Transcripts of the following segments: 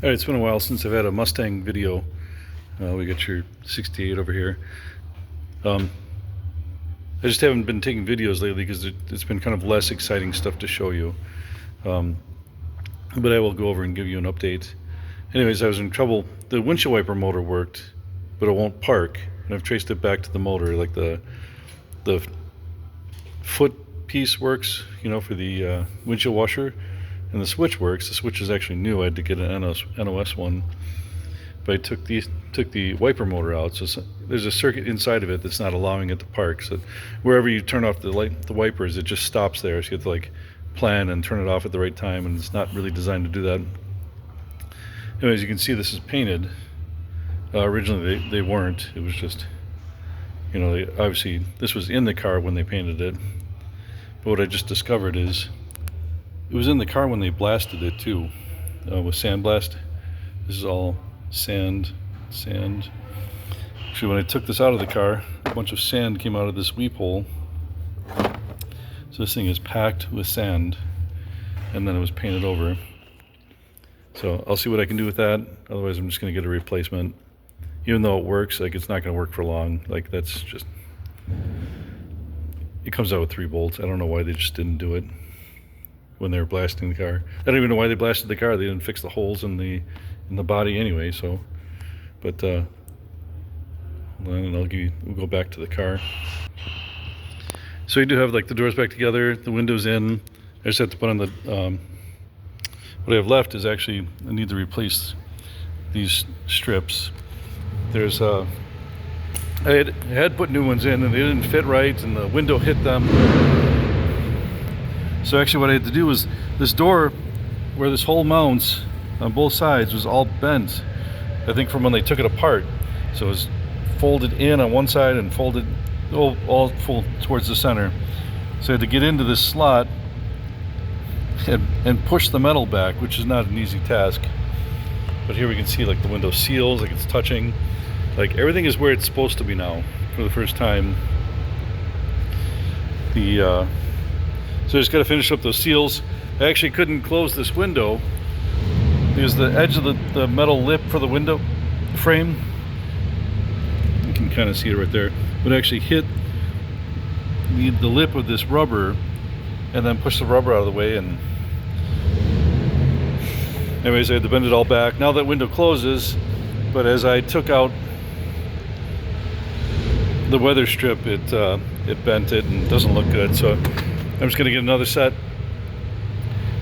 Alright, it's been a while since I've had a Mustang video. We got your 68 over here. I just haven't been taking videos lately because it's been kind of less exciting stuff to show you. But I will go over and give you an update. Anyways, I was in trouble. The windshield wiper motor worked, but it won't park. And I've traced it back to the motor, like the foot piece works, you know, for the windshield washer. And the switch works. The switch is actually new. I had to get an NOS one, but I took the wiper motor out. So there's a circuit inside of it that's not allowing it to park. So wherever you turn off the wipers, it just stops there. So you have to like plan and turn it off at the right time, and it's not really designed to do that. Anyways, you can see this is painted. Originally they weren't. It was just, you know, obviously this was in the car when they painted it. But what I just discovered is it was in the car when they blasted it too, with sandblast. This is all sand. Actually, when I took this out of the car, a bunch of sand came out of this weep hole. So this thing is packed with sand, and then it was painted over. So I'll see what I can do with that. Otherwise, I'm just going to get a replacement. Even though it works, like, it's not going to work for long. Like, that's just, it comes out with 3 bolts. I don't know why they just didn't do it when they were blasting the car. I don't even know why they blasted the car. They didn't fix the holes in the body anyway. So, but then we'll go back to the car. So you do have like the doors back together, the windows in. I just have to put on the. What I have left is actually I need to replace these strips. There's I had put new ones in and they didn't fit right, and the window hit them. So actually what I had to do was this door where this hole mounts on both sides was all bent, I think from when they took it apart. So it was folded in on one side and folded all full towards the center. So I had to get into this slot and push the metal back, which is not an easy task. But here we can see like the window seals, like it's touching. Like everything is where it's supposed to be now for the first time. So I just got to finish up those seals. I actually couldn't close this window because the edge of the metal lip for the window frame, you can kind of see it right there, would actually hit the lip of this rubber and then push the rubber out of the way. And anyways, I had to bend it all back. Now that window closes, but as I took out the weather strip, it bent it and doesn't look good. So I'm just going to get another set.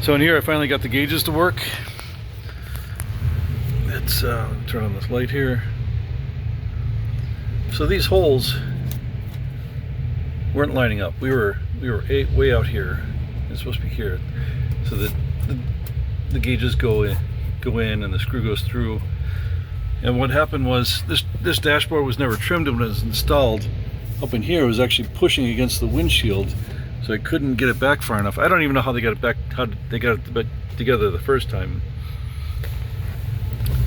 So in here I finally got the gauges to work. Let's turn on this light here. So these holes weren't lining up. We were way out here. It's supposed to be here. So the gauges go in and the screw goes through. And what happened was this dashboard was never trimmed when it was installed. Up in here it was actually pushing against the windshield. So I couldn't get it back far enough. I don't even know how they got it back, how they got it back together the first time.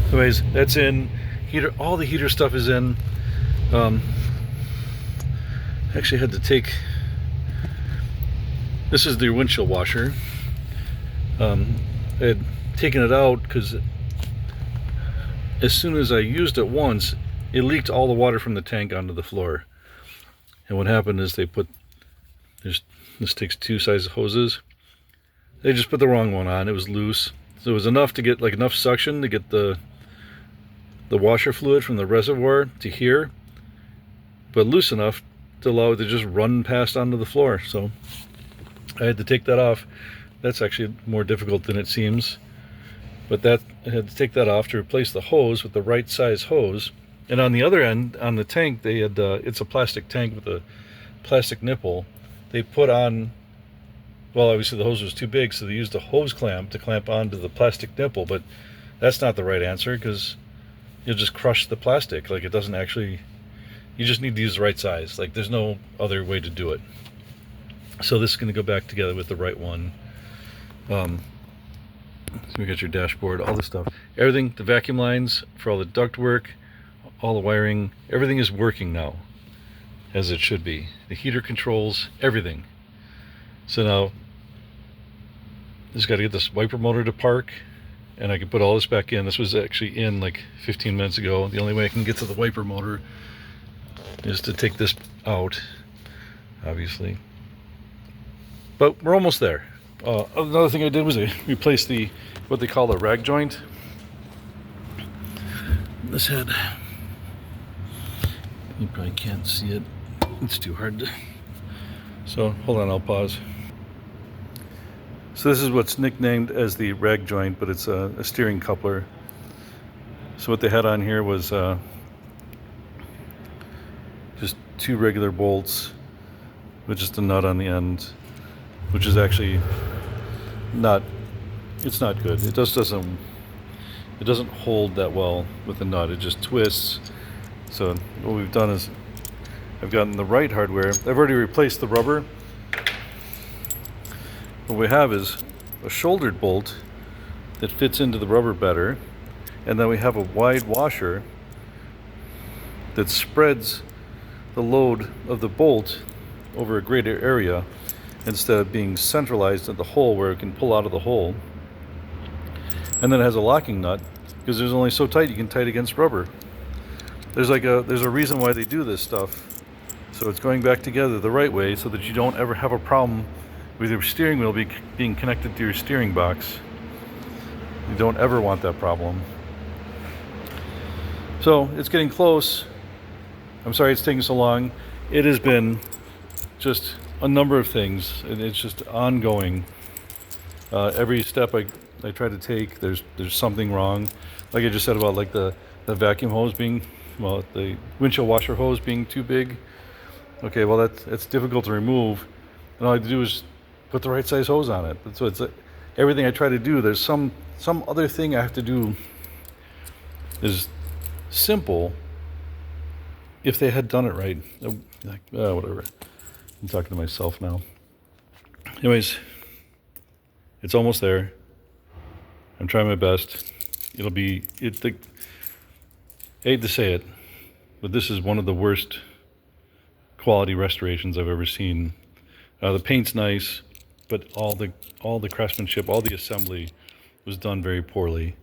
So anyways, that's in. Heater, all the heater stuff is in. Actually had to take, this is the windshield washer. I had taken it out because as soon as I used it once, it leaked all the water from the tank onto the floor. And what happened is they put, this takes 2 size hoses. They just put the wrong one on. It was loose. So it was enough to get like enough suction to get the washer fluid from the reservoir to here, but loose enough to allow it to just run past onto the floor. So I had to take that off. That's actually more difficult than it seems. But that I had to take that off to replace the hose with the right size hose. And on the other end, on the tank, they had it's a plastic tank with a plastic nipple. They put on, well, obviously the hose was too big, so they used a hose clamp to clamp onto the plastic nipple, but that's not the right answer because you'll just crush the plastic. Like, it doesn't actually, you just need to use the right size. Like, there's no other way to do it. So this is going to go back together with the right one. So we got your dashboard, all this stuff. Everything, the vacuum lines for all the duct work, all the wiring, everything is working now as it should be. The heater controls, everything. So now just got to get this wiper motor to park, and I can put all this back in. This was actually in like 15 minutes ago. The only way I can get to the wiper motor is to take this out, obviously. But we're almost there. Another thing I did was I replaced what they call the rag joint. This head, you probably can't see it. It's too hard to. So hold on, I'll pause. So this is what's nicknamed as the rag joint, but it's a steering coupler. So what they had on here was just 2 regular bolts with just a nut on the end, which is actually not good. It doesn't hold that well with the nut. It just twists. So what we've done is I've gotten the right hardware. I've already replaced the rubber. What we have is a shouldered bolt that fits into the rubber better, and then we have a wide washer that spreads the load of the bolt over a greater area instead of being centralized at the hole where it can pull out of the hole. And then it has a locking nut because it's only so tight you can tight against rubber. There's a reason why they do this stuff. So it's going back together the right way so that you don't ever have a problem with your steering wheel being connected to your steering box. You don't ever want that problem. So it's getting close. I'm sorry it's taking so long. It has been just a number of things, and it's just ongoing. Every step I try to take, there's something wrong. Like I just said about like the vacuum hose the windshield washer hose being too big. Okay, well that's difficult to remove, and all I have to do is put the right size hose on it. So it's everything I try to do. There's some other thing I have to do is simple. If they had done it right, whatever. I'm talking to myself now. Anyways, it's almost there. I'm trying my best. I hate to say it, but this is one of the worst quality restorations I've ever seen. The paint's nice, but all the craftsmanship, all the assembly was done very poorly.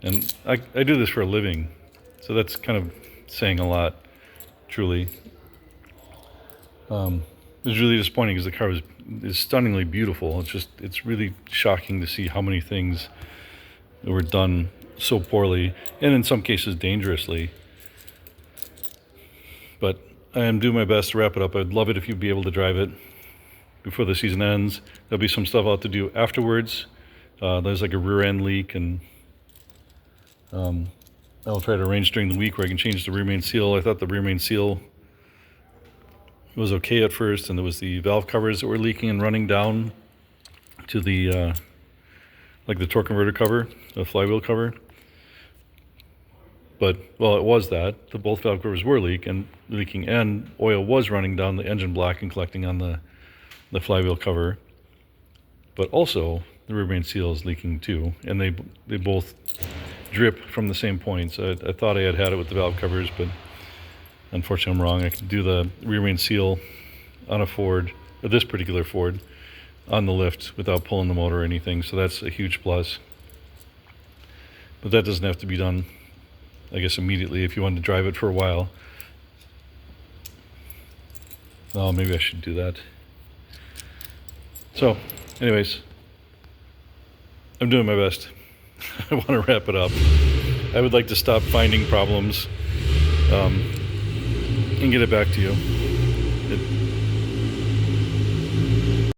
And I do this for a living, so that's kind of saying a lot, truly. It was really disappointing because the car is stunningly beautiful. It's really shocking to see how many things were done so poorly, and in some cases dangerously. But I am doing my best to wrap it up. I'd love it if you'd be able to drive it before the season ends. There'll be some stuff I'll have to do afterwards. There's like a rear end leak, and I'll try to arrange during the week where I can change the rear main seal. I thought the rear main seal was okay at first, and there was the valve covers that were leaking and running down to the like the torque converter cover, the flywheel cover. But well, it was that both valve covers were leaking, and oil was running down the engine block and collecting on the flywheel cover. But also the rear main seal is leaking too, and they both drip from the same points. I thought I had it with the valve covers, but unfortunately I'm wrong. I could do the rear main seal on a Ford, or this particular Ford, on the lift without pulling the motor or anything, so that's a huge plus. But that doesn't have to be done, I guess, immediately if you want to drive it for a while. Oh, maybe I should do that. So, anyways, I'm doing my best. I want to wrap it up. I would like to stop finding problems and get it back to you.